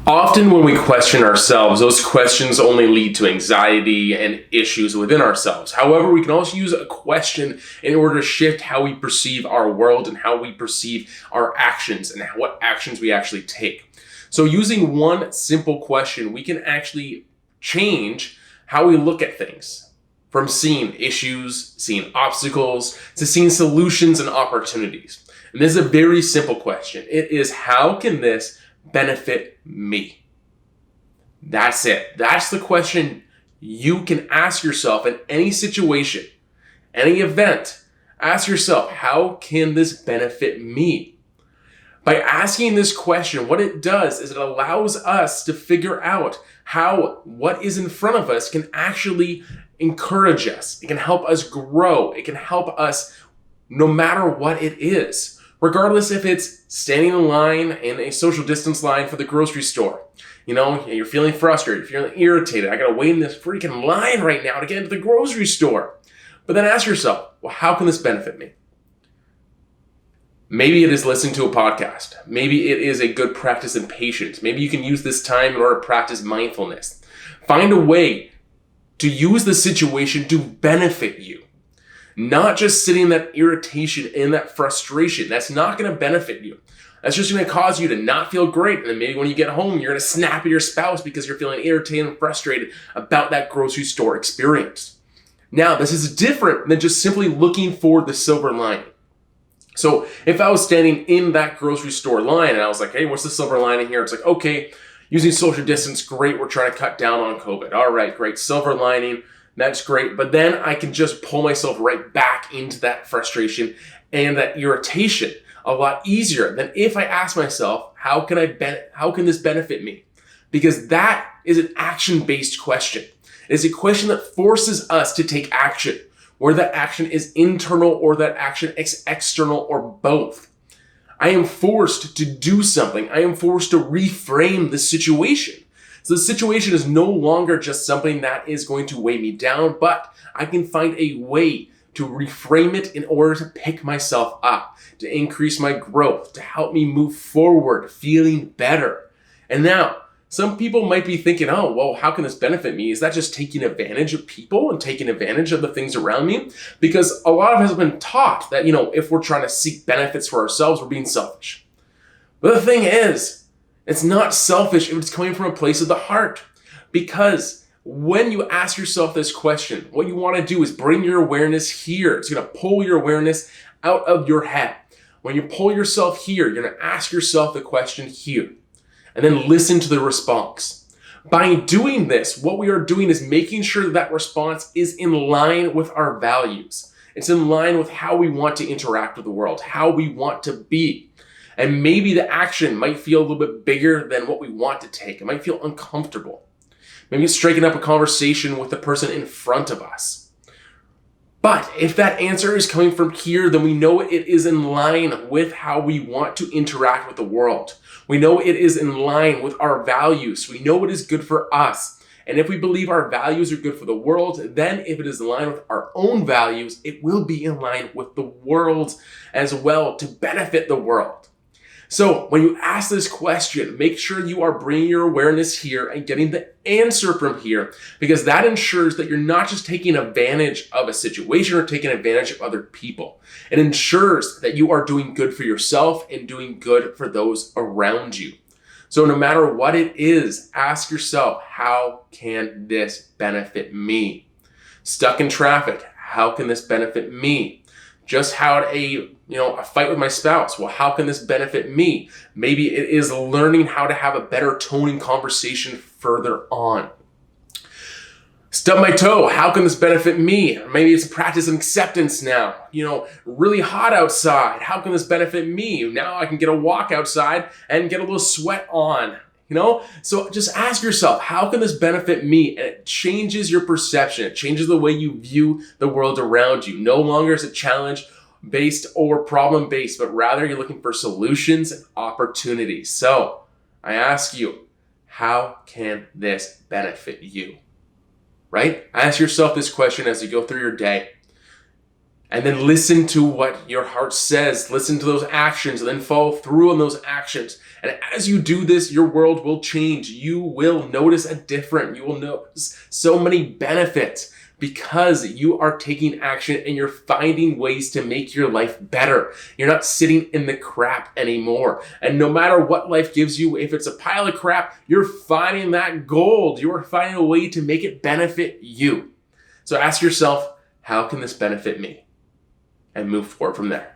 Often when we question ourselves, those questions only lead to anxiety and issues within ourselves. However, we can also use a question in order to shift how we perceive our world and how we perceive our actions and what actions we actually take. So using one simple question, we can actually change how we look at things. From seeing issues, seeing obstacles, to seeing solutions and opportunities. And this is a very simple question. It is, how can this benefit me? That's it. That's the question you can ask yourself in any situation, any event. Ask yourself, how can this benefit me? By asking this question, what it does is it allows us to figure out how what is in front of us can actually encourage us. It can help us grow. It can help us no matter what it is. Regardless if it's standing in line in a social distance line for the grocery store. You know, you're feeling frustrated, you're feeling irritated. I gotta wait in this freaking line right now to get into the grocery store. But then ask yourself, well, how can this benefit me? Maybe it is listening to a podcast. Maybe it is a good practice in patience. Maybe you can use this time in order to practice mindfulness. Find a way to use the situation to benefit you. Not just sitting in that irritation and that frustration. That's not going to benefit you. That's just going to cause you to not feel great. And then maybe when you get home, you're going to snap at your spouse because you're feeling irritated and frustrated about that grocery store experience. Now, this is different than just simply looking for the silver lining. So if I was standing in that grocery store line and I was like, hey, what's the silver lining here? It's like, okay, using social distance, great. We're trying to cut down on COVID. All right, great. Silver lining. That's great. But then I can just pull myself right back into that frustration and that irritation a lot easier than if I ask myself, how can this benefit me? Because that is an action-based question. It is a question that forces us to take action, where that action is internal or that action is external or both. I am forced to do something. I am forced to reframe the situation. So the situation is no longer just something that is going to weigh me down, but I can find a way to reframe it in order to pick myself up, to increase my growth, to help me move forward, feeling better. And now, some people might be thinking, oh, well, how can this benefit me? Is that just taking advantage of people and taking advantage of the things around me? Because a lot of us have been taught that, if we're trying to seek benefits for ourselves, we're being selfish. But the thing is, it's not selfish if it's coming from a place of the heart. Because when you ask yourself this question, what you want to do is bring your awareness here. It's going to pull your awareness out of your head. When you pull yourself here, you're going to ask yourself the question here. And then listen to the response. By doing this, what we are doing is making sure that response is in line with our values. It's in line with how we want to interact with the world, how we want to be. And maybe the action might feel a little bit bigger than what we want to take. It might feel uncomfortable. Maybe it's striking up a conversation with the person in front of us. But if that answer is coming from here, then we know it is in line with how we want to interact with the world. We know it is in line with our values. We know it is good for us. And if we believe our values are good for the world, then if it is in line with our own values, it will be in line with the world as well to benefit the world. So when you ask this question, make sure you are bringing your awareness here and getting the answer from here, because that ensures that you're not just taking advantage of a situation or taking advantage of other people. It ensures that you are doing good for yourself and doing good for those around you. So no matter what it is, ask yourself, how can this benefit me? Stuck in traffic, how can this benefit me? Just had a fight with my spouse. Well, how can this benefit me? Maybe it is learning how to have a better tone in conversation further on. Stub my toe. How can this benefit me? Maybe it's practice acceptance now. Really hot outside. How can this benefit me? Now I can get a walk outside and get a little sweat on. So just ask yourself, how can this benefit me? And it changes your perception. It changes the way you view the world around you. No longer is it challenge-based or problem-based, but rather you're looking for solutions and opportunities. So I ask you, how can this benefit you? Right? Ask yourself this question as you go through your day. And then listen to what your heart says. Listen to those actions and then follow through on those actions. And as you do this, your world will change. You will notice a difference. You will notice so many benefits because you are taking action and you're finding ways to make your life better. You're not sitting in the crap anymore. And no matter what life gives you, if it's a pile of crap, you're finding that gold. You are finding a way to make it benefit you. So ask yourself, how can this benefit me? And move forward from there.